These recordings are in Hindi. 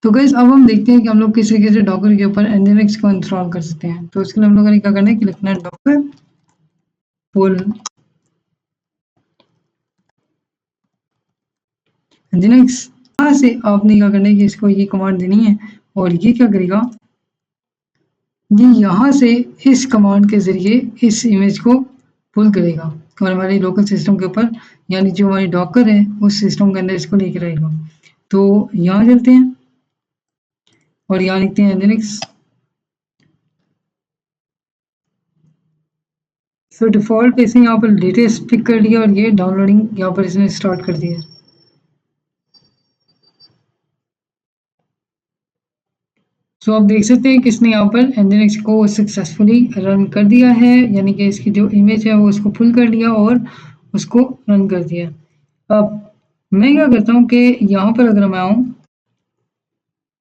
तो गाइस अब हम देखते हैं कि हम लोग किस तरीके से डॉकर के ऊपर nginx को इंस्टॉल कर सकते हैं। तो उसके लिए हम लोगों ने क्या करना है कि लिखना है डॉकर पुल nginx। यहाँ से आपने क्या करना है कि इसको ये कमांड देनी है और ये क्या करेगा, ये यहाँ से इस कमांड के जरिए इस इमेज को पुल करेगा और हमारे लोकल सिस्टम के ऊपर, यानी जो हमारी डॉकर है उस सिस्टम के अंदर इसको लेके रहेगा। तो यहाँ चलते हैं और यहाँ लिखते हैं nginx। सो डिफ़ॉल्ट पे इसने यहाँ पर लेटेस्ट पिक कर लिया और ये डाउनलोडिंग यहाँ पर इसने स्टार्ट कर दिया। सो आप देख सकते हैं कि इसने यहाँ पर nginx को सक्सेसफुली रन कर दिया है, यानी कि इसकी जो इमेज है वो उसको पुल कर लिया और उसको रन कर दिया। अब मैं क्या करता हूँ कि यहाँ पर अगर मैं आऊँ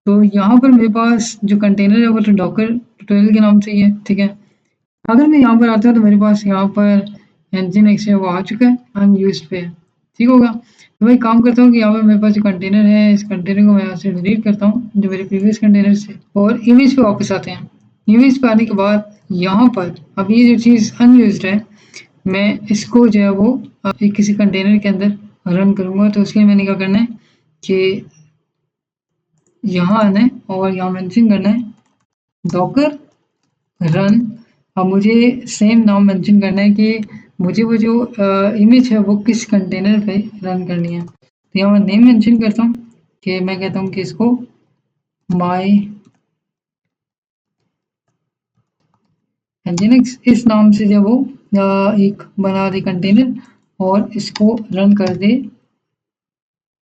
तो यहाँ पर मेरे पास जो कंटेनर है वो तो डॉकर ट्यूटोरियल के नाम से ही है, ठीक है। अगर मैं यहाँ पर आता हूँ तो मेरे पास यहाँ पर nginx है वो आ चुका है, अनयूज्ड पे है, ठीक होगा। तो मैं एक काम करता हूँ कि यहाँ पर मेरे पास जो कंटेनर है इस कंटेनर को मैं यहाँ से डिलीट करता हूँ जो मेरे प्रीवियस कंटेनर से, और इमेज पे वापस आते हैं। इमेज पे आने के बाद यहाँ पर अब ये जो चीज़ अनयूज्ड है मैं इसको जो है वो एक किसी कंटेनर के अंदर रन करूँगा। तो उसके लिए मैंने क्या करना है कि यहाँ आना है और यहाँ मेंशन करना है डॉकर रन। अब मुझे सेम नाम मेंशन करना है कि मुझे वो जो इमेज है वो किस कंटेनर पे रन करनी है। तो यहाँ मैं नेम मेंशन करता हूँ कि मैं कहता हूँ कि इसको माई nginx इस नाम से जब वो एक बना दे कंटेनर और इसको रन कर दे।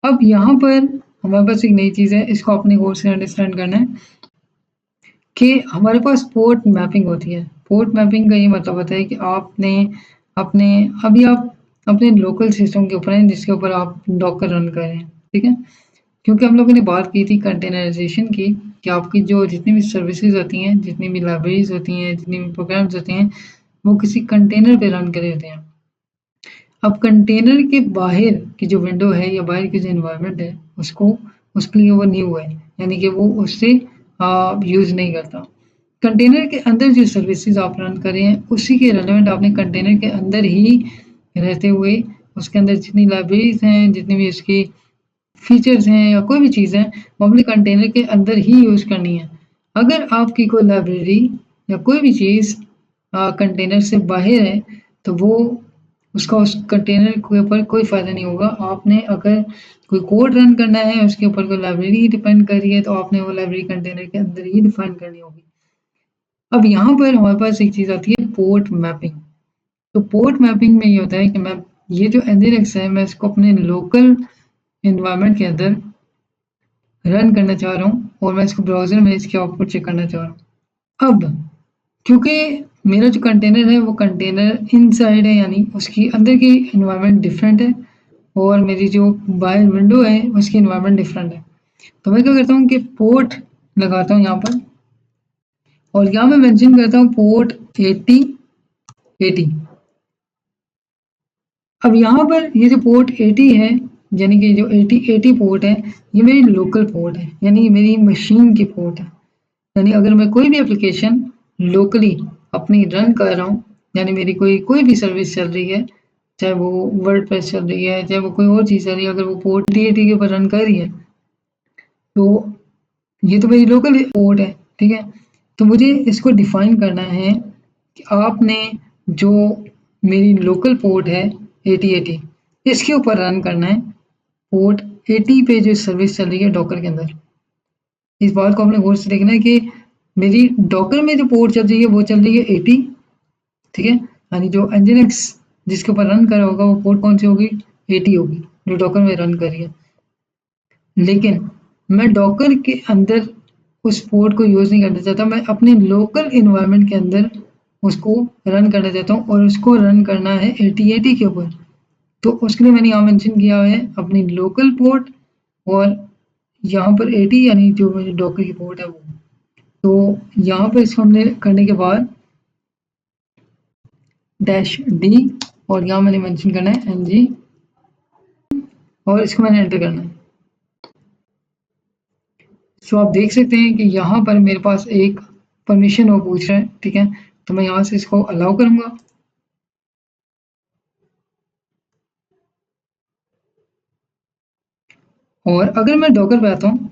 अब यहाँ पर हमारे पास एक नई चीज़ है, इसको अपने कोर्स से अंडरस्टैंड करना है कि हमारे पास पोर्ट मैपिंग होती है। पोर्ट मैपिंग का ये मतलब होता है कि आपने अपने अभी आप अपने लोकल सिस्टम के ऊपर हैं जिसके ऊपर आप डॉकर रन कर रहे हैं, ठीक है। क्योंकि हम लोगों ने बात की थी कंटेनराइजेशन की कि आपकी जो जितनी भी सर्विसेज होती हैं, जितनी भी लाइब्रेरीज होती हैं, जितनी भी प्रोग्राम्स होते हैं वो किसी कंटेनर पे रन करे होते हैं। अब कंटेनर के बाहर की जो विंडो है या बाहर की जो इन्वायरमेंट है उसको उसके लिए वो न्यू है, यानी कि वो उससे यूज़ नहीं करता। कंटेनर के अंदर जो सर्विसेज आप रन कर रहे हैं उसी के रेलेवेंट आपने कंटेनर के अंदर ही रहते हुए उसके अंदर जितनी लाइब्रेरीज हैं, जितनी भी उसकी फीचर्स हैं या कोई भी चीज़ है वो अपने कंटेनर के अंदर ही यूज़ करनी है। अगर आपकी कोई लाइब्रेरी या कोई भी चीज़ कंटेनर से बाहर है तो वो उसका उस कंटेनर के ऊपर कोई फ़ायदा नहीं होगा। आपने अगर कोई कोड रन करना है उसके ऊपर कोई लाइब्रेरी डिपेंड कर रही है तो आपने वो लाइब्रेरी कंटेनर के अंदर ही डिफाइन करनी होगी। अब यहाँ पर हमारे पास एक चीज़ आती है पोर्ट मैपिंग। तो पोर्ट मैपिंग में ये होता है कि मैं ये जो nginx है मैं इसको अपने लोकल एनवायरनमेंट के अंदर रन करना चाह रहा हूँ और मैं इसको ब्राउज़र में इसकी आउटपुट चेक करना चाह रहा हूँ। अब क्योंकि मेरा जो कंटेनर है वो कंटेनर इनसाइड है, यानी उसकी अंदर की एनवायरनमेंट डिफरेंट है और मेरी जो बाहर विंडो है उसकी एनवायरनमेंट डिफरेंट है। तो मैं क्या करता हूँ कि पोर्ट लगाता हूँ यहाँ पर और यहाँ मैं मेंशन करता हूँ पोर्ट 8080। अब यहाँ पर ये जो पोर्ट 80 है, यानी कि जो 8080 पोर्ट है ये मेरी लोकल पोर्ट है, यानी मेरी मशीन की पोर्ट है। यानी अगर मैं कोई भी एप्लीकेशन लोकली अपनी रन कर रहा हूँ, यानी मेरी कोई भी सर्विस चल रही है, चाहे वो वर्डप्रेस चल रही है, चाहे वो कोई और चीज़ चल रही है, अगर वो पोर्ट 8080 के ऊपर रन कर रही है तो ये तो मेरी लोकल पोर्ट है, ठीक है। तो मुझे इसको डिफाइन करना है कि आपने जो मेरी लोकल पोर्ट है 8080 इसके ऊपर रन करना है पोर्ट 80 पे जो सर्विस चल रही है डॉकर के अंदर। इस बात को हमने गौर से देखना है कि मेरी डॉकर में जो पोर्ट चल रही है वो चल रही है 80, ठीक है। यानी जो nginx जिसके ऊपर रन कर रहा होगा वो पोर्ट कौन सी होगी, 80 होगी, जो डॉकर में रन कर रही है। लेकिन मैं डॉकर के अंदर उस पोर्ट को यूज़ नहीं करना चाहता, मैं अपने लोकल इन्वायरमेंट के अंदर उसको रन करना चाहता हूँ और उसको रन करना है 8080 के ऊपर। तो उसके लिए मैंने यहाँ मेंशन किया है अपनी लोकल पोर्ट और यहाँ पर 80 यानी जो मेरी डॉकर की पोर्ट है वो। तो यहाँ पर इसको हमने करने के बाद -d और यहाँ मैंने मेंशन करना है ng और इसको मैंने एंटर करना है। सो आप देख सकते हैं कि यहाँ पर मेरे पास एक परमिशन वो पूछ रहा है, ठीक है, तो मैं यहाँ से इसको अलाउ करूँगा। और अगर मैं डॉकर पे आता हूँ,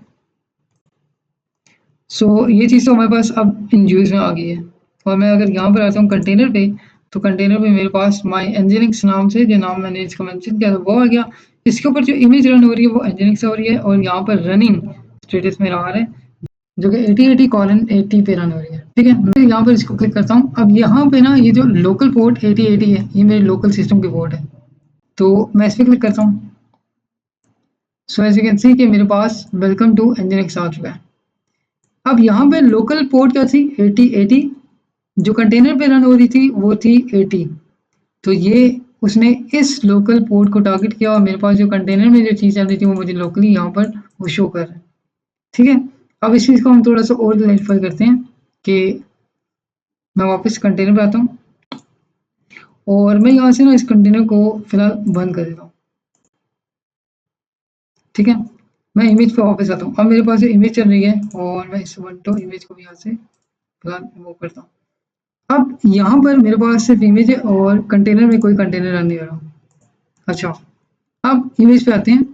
सो ये चीज़ तो हमारे पास अब इन यूज़ में आ गई है। और मैं अगर यहाँ पर आता हूँ कंटेनर पे, तो कंटेनर पे मेरे पास माई एनजिनिक्स नाम से जो नाम मैंने इसका मेंशन किया था वो आ गया। इसके ऊपर जो इमेज रन हो रही है वो एनजिनिक्स हो रही है, और यहाँ पर रनिंग स्टेटस मेरा आ रहा है जो कि 8080:80 पे रन हो रही है, ठीक है। मैं यहाँ पर इसको क्लिक करता हूँ। अब यहाँ पे ना ये जो लोकल पोर्ट 8080 है, ये मेरे लोकल सिस्टम की पोर्ट है, तो मैं इस पर क्लिक करता हूँ। So as you can see कि मेरे पास वेलकम टू एनजिनिक्स आ चुका है। अब यहाँ पे लोकल पोर्ट क्या थी, 8080, जो कंटेनर पे रन हो रही थी वो थी 80। तो ये उसने इस लोकल पोर्ट को टारगेट किया, और मेरे पास जो कंटेनर में जो चीज़ चल रही थी वो मुझे लोकली यहाँ पर वो शो कर रहा है, ठीक है। अब इस चीज़ को हम थोड़ा सा और क्लैरिफाई करते हैं कि मैं वापस कंटेनर पे आता हूँ, और मैं यहाँ से ना इस कंटेनर को फिलहाल बंद कर देता हूँ, ठीक है। मैं इमेज पे वापस आता हूँ। अब मेरे पास इमेज चल रही है, और मैं इस वन टू इमेज को भी यहाँ से फिलहाल रिमूव करता हूँ। अब यहाँ पर मेरे पास सिर्फ इमेज है, और कंटेनर में कोई कंटेनर रन नहीं हो रहा। अच्छा, अब इमेज पे आते हैं।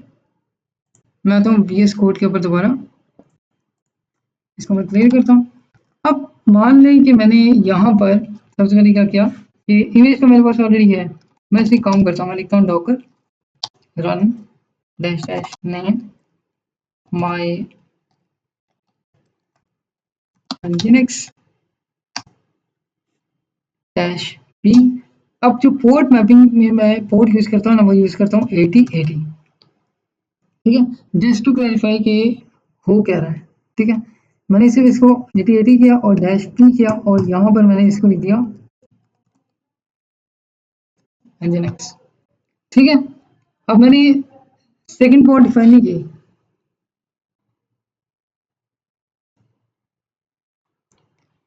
मैं आता हूँ VS कोड के ऊपर दोबारा, इसको मैं क्लियर करता हूँ। अब मान लें कि मैंने यहाँ पर सबसे पहले क्या किया कि इमेज तो मेरे पास ऑलरेडी है, मैं इसे काम करता हूँ। मैं लिखता हूँ Docker run dash dash name my nginx dash P. अब जो पोर्ट मैपिंग में मैं पोर्ट यूज करता हूँ ना, वो यूज करता हूँ 8080, ठीक है, जस्ट टू क्लैरिफाई कि हो क्या रहा है, ठीक है। मैंने सिर्फ इसको 8080 किया और डैश पी किया, और यहाँ पर मैंने इसको लिख दिया nginx, ठीक है। अब मैंने सेकंड पोर्ट डिफाइन नहीं की,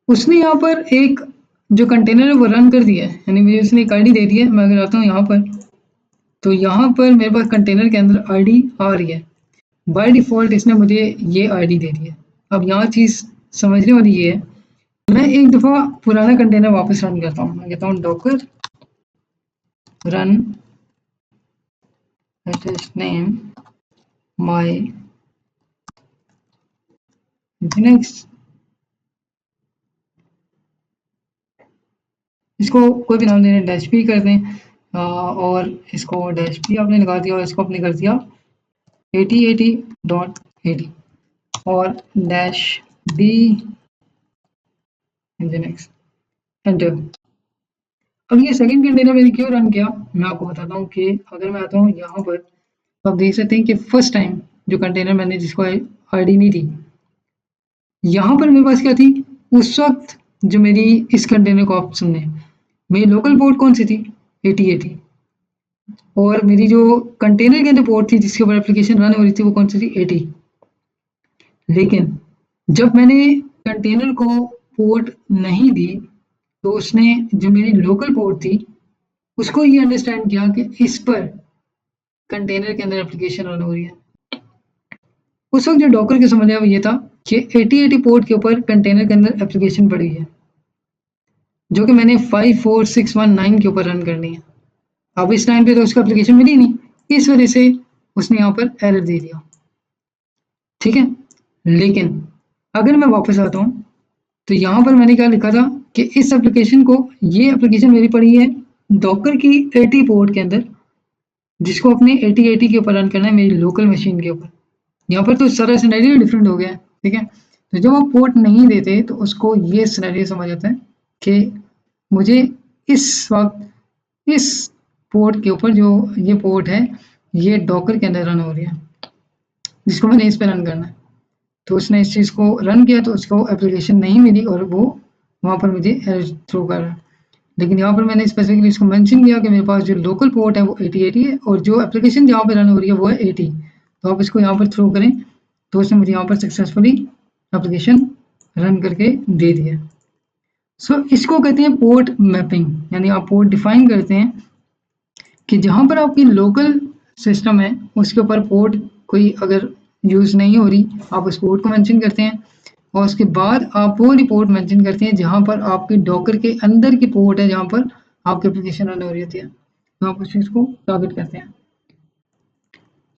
उसने यहाँ पर एक जो कंटेनर है वो रन कर दिया है, यानी मुझे उसने एक आईडी दे दी है। मैं अगर आता हूँ यहाँ पर, तो यहाँ पर मेरे पास कंटेनर के अंदर आईडी आ रही है। बाय डिफ़ॉल्ट इसने मुझे ये आईडी दे दी है। अब यहाँ चीज़ समझने वाली ये है, मैं एक दफ़ा पुराना कंटेनर वापस रन करता हूँ। मैं कहता हूँ Docker run name my nginx, इसको कोई भी नाम देने, डैश पी कर दें, और इसको डैश पी आपने लगा दिया, और इसको आपने कर दिया 8080.80 और डैश डी nginx, एंटर। अब ये सेकंड कंटेनर मैंने क्यों रन किया, मैं आपको बताता हूँ कि अगर मैं आता हूँ यहाँ पर, तो आप देख सकते हैं कि फर्स्ट टाइम जो कंटेनर मैंने जिसको आईडी नहीं थी, यहाँ पर मेरे पास क्या थी उस वक्त, जो मेरी इस कंटेनर को आप सुनने, मेरी लोकल पोर्ट कौन सी थी 8080, और मेरी जो कंटेनर के अंदर पोर्ट थी जिसके ऊपर एप्लीकेशन रन हो रही थी वो कौन सी थी 80। लेकिन जब मैंने कंटेनर को पोर्ट नहीं दी, तो उसने जो मेरी लोकल पोर्ट थी उसको ये अंडरस्टैंड किया कि इस पर कंटेनर के अंदर एप्लीकेशन रन हो रही है। उस वक्त जो डॉकर के समझ आया वो ये था कि 8080 पोर्ट के ऊपर कंटेनर के अंदर एप्लीकेशन पड़ी है, जो कि मैंने 54619 के ऊपर रन करनी है। अब इस टाइम पे तो उसको एप्लीकेशन मिली नहीं, इस वजह से उसने यहाँ पर एरर दे दिया, ठीक है। लेकिन अगर मैं वापस आता हूँ, तो यहाँ पर मैंने क्या लिखा था कि इस एप्लीकेशन को, ये एप्लीकेशन मेरी पड़ी है डॉकर की 80 पोर्ट के अंदर, जिसको अपने 8080 के ऊपर रन करना है मेरी लोकल मशीन के ऊपर। यहाँ पर तो सारा सिनेरियो डिफरेंट हो गया है, ठीक है। तो जब आप पोर्ट नहीं देते तो उसको ये सिनेरियो समझ आता है कि मुझे इस वक्त इस पोर्ट के ऊपर, जो ये पोर्ट है ये डॉकर के अंदर रन हो रही है, जिसको मैंने इस पर रन करना है। तो उसने इस चीज़ को रन किया, तो उसको एप्लीकेशन नहीं मिली, और वो वहाँ पर मुझे एरर थ्रो कर रहा है। लेकिन यहाँ पर मैंने स्पेसिफिकली इसको मेंशन किया कि मेरे पास जो लोकल पोर्ट है वो 8080 है, और जो एप्लीकेशन जहाँ पे रन हो रही है वो है 80। तो आप इसको यहाँ पर थ्रो करें, तो उसने मुझे यहाँ पर सक्सेसफुली एप्लीकेशन रन करके दे दिया। सो इसको कहते हैं पोर्ट मैपिंग, यानी आप पोर्ट डिफाइन करते हैं कि जहाँ पर आपकी लोकल सिस्टम है उसके ऊपर पोर्ट कोई अगर यूज़ नहीं हो रही, आप उस पोर्ट को मेंशन करते हैं और उसके बाद आप वो रिपोर्ट मेंशन करते हैं जहाँ पर आपकी डॉकर के अंदर की पोर्ट है, जहाँ पर आपकी एप्लीकेशन रन हो रही होती है। तो आप उस चीज़ को टारगेट करते हैं।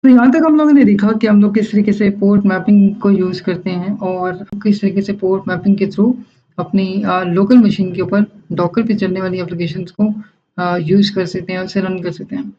तो यहाँ तक हम लोगों ने देखा कि हम लोग किस तरीके से पोर्ट मैपिंग को यूज़ करते हैं और किस तरीके से पोर्ट मैपिंग के थ्रू अपनी लोकल मशीन के ऊपर डॉकर पे चलने वाली एप्लीकेशंस को यूज़ कर सकते हैं, उसे रन कर सकते हैं।